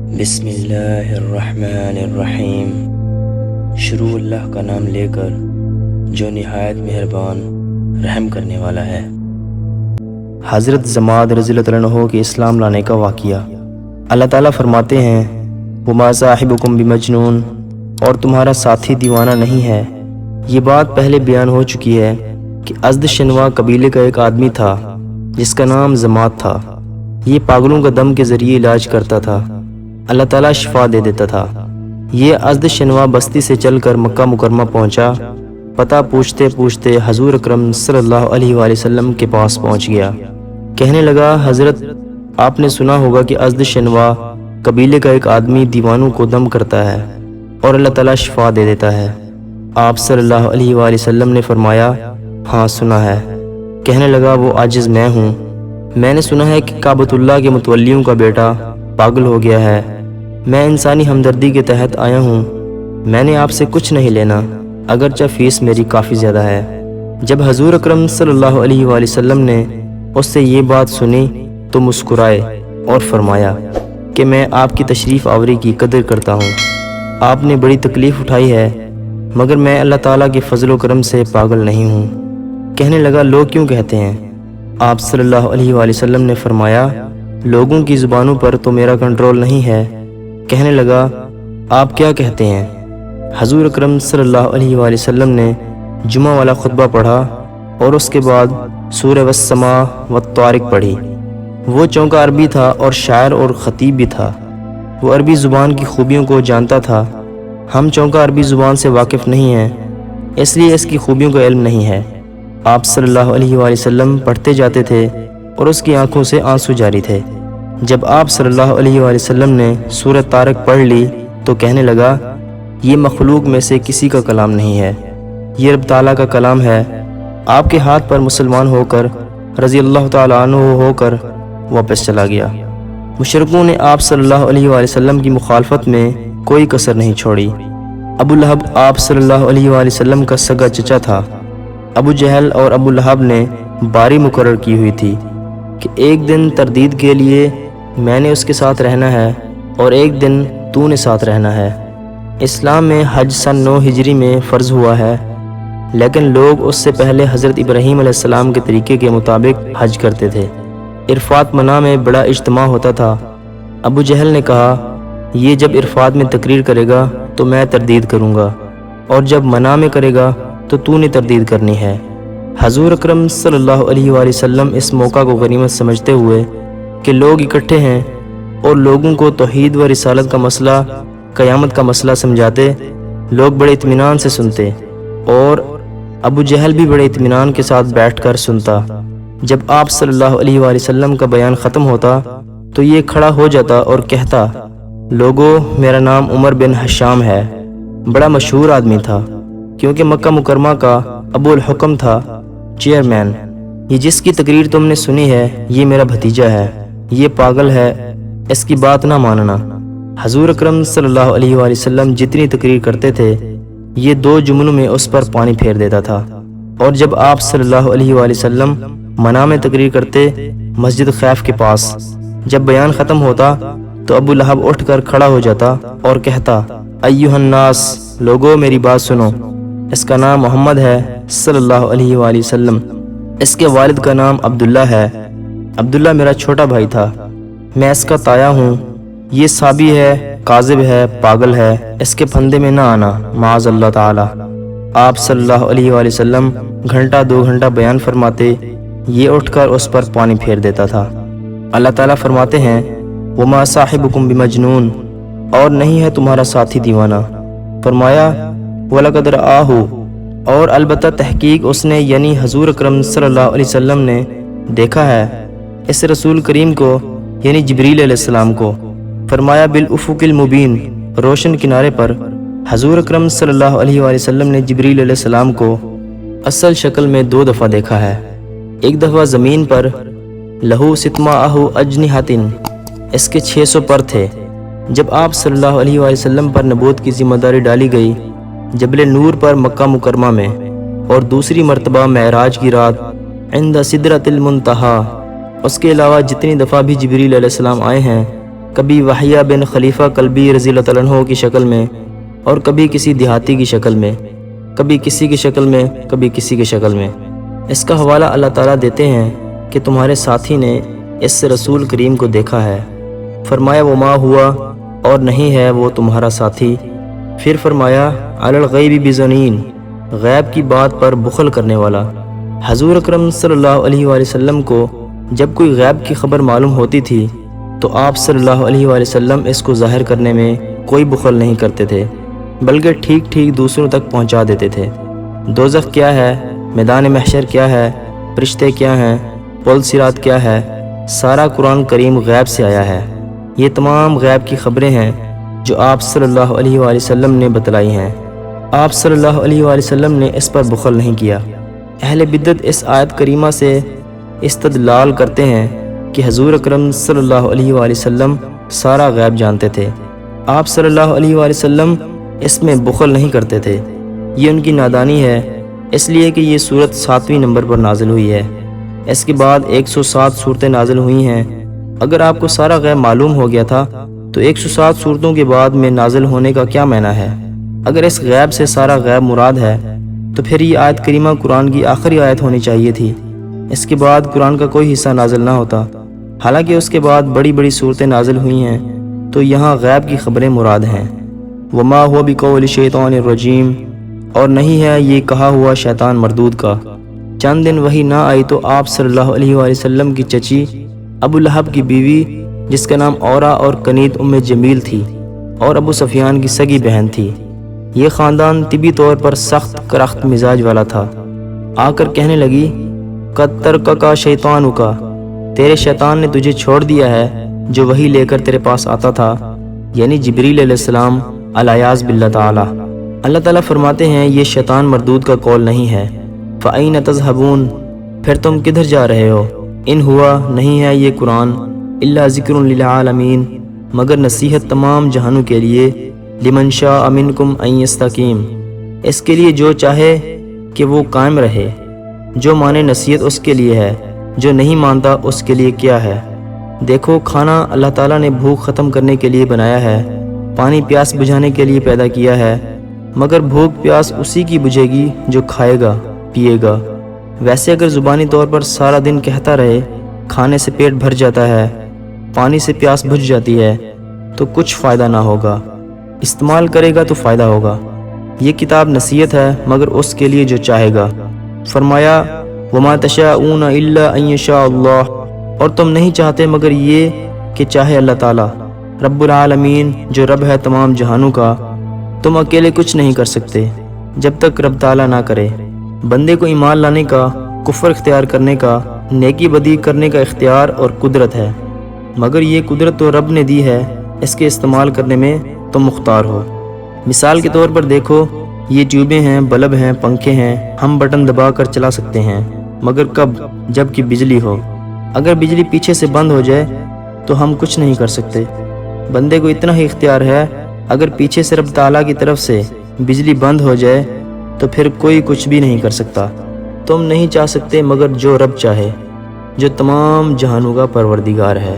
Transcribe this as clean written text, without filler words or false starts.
بسم اللہ الرحمن الرحیم۔ شروع اللہ کا نام لے کر جو نہایت مہربان رحم کرنے والا ہے۔ حضرت زماد رضی اللہ عنہ کے اسلام لانے کا واقعہ۔ اللہ تعالیٰ فرماتے ہیں وما صاحبکم بمجنون، اور تمہارا ساتھی دیوانہ نہیں ہے۔ یہ بات پہلے بیان ہو چکی ہے کہ ازد شنوا قبیلے کا ایک آدمی تھا جس کا نام زماد تھا۔ یہ پاگلوں کا دم کے ذریعے علاج کرتا تھا، اللہ تعالیٰ شفا دے دیتا تھا۔ یہ ازد شنوا بستی سے چل کر مکہ مکرمہ پہنچا۔ پتہ پوچھتے پوچھتے حضور اکرم صلی اللہ علیہ وآلہ وسلم کے پاس پہنچ گیا۔ کہنے لگا حضرت آپ نے سنا ہوگا کہ ازد شنوا قبیلے کا ایک آدمی دیوانوں کو دم کرتا ہے اور اللہ تعالیٰ شفا دے دیتا ہے۔ آپ صلی اللہ علیہ وآلہ وسلم نے فرمایا ہاں سنا ہے۔ کہنے لگا وہ عاجز میں ہوں۔ میں نے سنا ہے کہ کعبۃ اللہ کے متولیوں کا بیٹا پاگل ہو گیا ہے۔ میں انسانی ہمدردی کے تحت آیا ہوں۔ میں نے آپ سے کچھ نہیں لینا، اگرچہ فیس میری کافی زیادہ ہے۔ جب حضور اکرم صلی اللہ علیہ وآلہ وسلم نے اس سے یہ بات سنی تو مسکرائے اور فرمایا کہ میں آپ کی تشریف آوری کی قدر کرتا ہوں۔ آپ نے بڑی تکلیف اٹھائی ہے، مگر میں اللہ تعالیٰ کے فضل و کرم سے پاگل نہیں ہوں۔ کہنے لگا لوگ کیوں کہتے ہیں؟ آپ صلی اللہ علیہ وآلہ وسلم نے فرمایا لوگوں کی زبانوں پر تو میرا کنٹرول نہیں ہے۔ کہنے لگا آپ کیا کہتے ہیں؟ حضور اکرم صلی اللہ علیہ وآلہ وسلم نے جمعہ والا خطبہ پڑھا اور اس کے بعد سورہ والسماء والطارق پڑھی۔ وہ چونکا عربی تھا اور شاعر اور خطیب بھی تھا۔ وہ عربی زبان کی خوبیوں کو جانتا تھا۔ ہم چونکا عربی زبان سے واقف نہیں ہیں، اس لیے اس کی خوبیوں کا علم نہیں ہے۔ آپ صلی اللہ علیہ وآلہ وسلم پڑھتے جاتے تھے اور اس کی آنکھوں سے آنسو جاری تھے۔ جب آپ صلی اللہ علیہ وآلہ وسلم نے سورہ طارق پڑھ لی تو کہنے لگا یہ مخلوق میں سے کسی کا کلام نہیں ہے، یہ رب تعالیٰ کا کلام ہے۔ آپ کے ہاتھ پر مسلمان ہو کر رضی اللہ تعالیٰ عنہ ہو کر واپس چلا گیا۔ مشرکوں نے آپ صلی اللہ علیہ وآلہ وسلم کی مخالفت میں کوئی کسر نہیں چھوڑی۔ ابو لہب آپ صلی اللہ علیہ وآلہ وسلم کا سگا چچا تھا۔ ابو جہل اور ابو لہب نے باری مقرر کی ہوئی تھی کہ ایک دن تردید کے لیے میں نے اس کے ساتھ رہنا ہے اور ایک دن تو نے ساتھ رہنا ہے۔ اسلام میں حج سن 9 ہجری میں فرض ہوا ہے، لیکن لوگ اس سے پہلے حضرت ابراہیم علیہ السلام کے طریقے کے مطابق حج کرتے تھے۔ عرفات منع میں بڑا اجتماع ہوتا تھا۔ ابو جہل نے کہا یہ جب عرفات میں تقریر کرے گا تو میں تردید کروں گا، اور جب منع میں کرے گا تو نے تردید کرنی ہے۔ حضور اکرم صلی اللہ علیہ وآلہ وسلم اس موقع کو غنیمت سمجھتے ہوئے کہ لوگ اکٹھے ہیں اور لوگوں کو توحید و رسالت کا مسئلہ قیامت کا مسئلہ سمجھاتے، لوگ بڑے اطمینان سے سنتے اور ابو جہل بھی بڑے اطمینان کے ساتھ بیٹھ کر سنتا۔ جب آپ صلی اللہ علیہ وآلہ وسلم کا بیان ختم ہوتا تو یہ کھڑا ہو جاتا اور کہتا لوگو میرا نام عمر بن حشام ہے۔ بڑا مشہور آدمی تھا کیونکہ مکہ مکرمہ کا ابو الحکم تھا، چیئرمین۔ یہ جس کی تقریر تم نے سنی ہے یہ میرا بھتیجا ہے، یہ پاگل ہے، اس کی بات نہ ماننا۔ حضور اکرم صلی اللہ علیہ وآلہ وسلم جتنی تقریر کرتے تھے یہ 2 جملوں میں اس پر پانی پھیر دیتا تھا۔ اور جب آپ صلی اللہ علیہ وآلہ وسلم منع میں تقریر کرتے مسجد خیف کے پاس، جب بیان ختم ہوتا تو ابو لہب اٹھ کر کھڑا ہو جاتا اور کہتا ایھا الناس، لوگو میری بات سنو، اس کا نام محمد ہے صلی اللہ علیہ وآلہ وسلم، اس کے والد کا نام عبداللہ ہے، عبداللہ میرا چھوٹا بھائی تھا، میں اس کا تایا ہوں، یہ صابی ہے، کاذب ہے، پاگل ہے، اس کے پھندے میں نہ آنا، معاذ اللہ تعالی۔ آپ صلی اللہ علیہ وآلہ وسلم گھنٹہ 2 گھنٹہ بیان فرماتے، یہ اٹھ کر اس پر پانی پھیر دیتا تھا۔ اللہ تعالیٰ فرماتے ہیں وما صاحبکم بمجنون، اور نہیں ہے تمہارا ساتھی دیوانہ۔ فرمایا وَلَقَدْ رَآهُ، اور البتہ تحقیق اس نے یعنی حضور اکرم صلی اللہ علیہ وسلم نے دیکھا ہے اس رسول کریم کو یعنی جبریل علیہ السلام کو۔ فرمایا بالافق المبین، روشن کنارے پر حضور اکرم صلی اللہ علیہ وآلہ وسلم نے جبریل علیہ السلام کو اصل شکل میں 2 دفعہ دیکھا ہے۔ ایک دفعہ زمین پر لہو ستماءہ اجنحۃ، اس کے 600 پر تھے۔ جب آپ صلی اللہ علیہ وآلہ وسلم پر نبوت کی ذمہ داری ڈالی گئی جبل نور پر مکہ مکرمہ میں، اور دوسری مرتبہ معراج کی رات عند سدرۃ المنتہا، اس کے علاوہ جتنی دفعہ بھی جبریل علیہ السلام آئے ہیں کبھی وحیہ بن خلیفہ کلبی رضی اللہ تعالیٰ عنہ کی شکل میں اور کبھی کسی دیہاتی کی شکل میں، کبھی کسی کی شکل میں، کبھی کسی کی شکل میں۔ اس کا حوالہ اللہ تعالیٰ دیتے ہیں کہ تمہارے ساتھی نے اس رسول کریم کو دیکھا ہے، فرمایا وما ہوا، اور نہیں ہے وہ تمہارا ساتھی۔ پھر فرمایا علی الغیب بظنین، غیب کی بات پر بخل کرنے والا۔ حضور اکرم صلی اللہ علیہ وآلہ وسلم کو جب کوئی غیب کی خبر معلوم ہوتی تھی تو آپ صلی اللہ علیہ وآلہ وسلم اس کو ظاہر کرنے میں کوئی بخل نہیں کرتے تھے، بلکہ ٹھیک ٹھیک دوسروں تک پہنچا دیتے تھے۔ دوزخ کیا ہے، میدان محشر کیا ہے، فرشتے کیا ہیں، پل صراط کیا ہے، سارا قرآن کریم غیب سے آیا ہے۔ یہ تمام غیب کی خبریں ہیں جو آپ صلی اللہ علیہ وآلہ وسلم نے بتلائی ہیں۔ آپ صلی اللہ علیہ وآلہ وسلم نے اس پر بخل نہیں کیا۔ اہل بدعت اس آیت کریمہ سے استدلال کرتے ہیں کہ حضور اکرم صلی اللہ علیہ وآلہ وسلم سارا غیب جانتے تھے۔ آپ صلی اللہ علیہ وآلہ وسلم اس میں بخل نہیں کرتے تھے۔ یہ ان کی نادانی ہے، اس لیے کہ یہ صورت 7ویں نمبر پر نازل ہوئی ہے۔ اس کے بعد 107 صورتیں نازل ہوئی ہیں۔ اگر آپ کو سارا غیب معلوم ہو گیا تھا تو 107 صورتوں کے بعد میں نازل ہونے کا کیا معنی ہے؟ اگر اس غیب سے سارا غیب مراد ہے تو پھر یہ آیت کریمہ قرآن کی آخری آیت ہونی چاہیے تھی۔ اس کے بعد قرآن کا کوئی حصہ نازل نہ ہوتا، حالانکہ اس کے بعد بڑی بڑی صورتیں نازل ہوئی ہیں، تو یہاں غیب کی خبریں مراد ہیں۔ وما هو بقول شیطان الرجیم، اور نہیں ہے یہ کہا ہوا شیطان مردود کا۔ چند دن وہی نہ آئی تو آپ صلی اللہ علیہ وآلہ وسلم کی چچی ابو لہب کی بیوی، جس کا نام اورا اور کنیت ام جمیل تھی، اور ابو سفیان کی سگی بہن تھی۔ یہ خاندان طبی طور پر سخت کرخت مزاج والا تھا۔ آ کر کہنے لگی قد ترککا شیطان کا، تیرے شیطان نے تجھے چھوڑ دیا ہے جو وہی لے کر تیرے پاس آتا تھا، یعنی جبریل علیہ السلام الیاذ باللہ تعالی۔ اللہ تعالیٰ فرماتے ہیں یہ شیطان مردود کا قول نہیں ہے۔ فَأَيْنَ تَذْهَبُونَ، پھر تم کدھر جا رہے ہو؟ ان ہوا، نہیں ہے یہ قرآن، الا ذکر للعالمین، مگر نصیحت تمام جہانوں کے لیے، لمن شاء منکم ان یستقیم، اس کے لیے جو چاہے کہ وہ قائم رہے۔ جو مانے نصیحت اس کے لیے ہے، جو نہیں مانتا اس کے لیے کیا ہے۔ دیکھو کھانا اللہ تعالیٰ نے بھوک ختم کرنے کے لیے بنایا ہے، پانی پیاس بجھانے کے لیے پیدا کیا ہے، مگر بھوک پیاس اسی کی بجھے گی جو کھائے گا پیے گا۔ ویسے اگر زبانی طور پر سارا دن کہتا رہے کھانے سے پیٹ بھر جاتا ہے، پانی سے پیاس بجھ جاتی ہے، تو کچھ فائدہ نہ ہوگا۔ استعمال کرے گا تو فائدہ ہوگا۔ یہ کتاب نصیحت ہے مگر اس کے لیے جو چاہے گا۔ فرمایا وما تشاءون الا ان یشاء اللہ، اور تم نہیں چاہتے مگر یہ کہ چاہے اللہ تعالیٰ، رب العالمین، جو رب ہے تمام جہانوں کا۔ تم اکیلے کچھ نہیں کر سکتے جب تک رب تعالیٰ نہ کرے۔ بندے کو ایمان لانے کا، کفر اختیار کرنے کا، نیکی بدی کرنے کا اختیار اور قدرت ہے، مگر یہ قدرت تو رب نے دی ہے، اس کے استعمال کرنے میں تم مختار ہو۔ مثال کے طور پر دیکھو، یہ ٹیوبیں ہیں، بلب ہیں، پنکھے ہیں، ہم بٹن دبا کر چلا سکتے ہیں، مگر کب؟ جب کہ بجلی ہو۔ اگر بجلی پیچھے سے بند ہو جائے تو ہم کچھ نہیں کر سکتے۔ بندے کو اتنا ہی اختیار ہے، اگر پیچھے سے رب تعالیٰ کی طرف سے بجلی بند ہو جائے تو پھر کوئی کچھ بھی نہیں کر سکتا۔ تم نہیں چاہ سکتے مگر جو رب چاہے، جو تمام جہانوں کا پروردگار ہے۔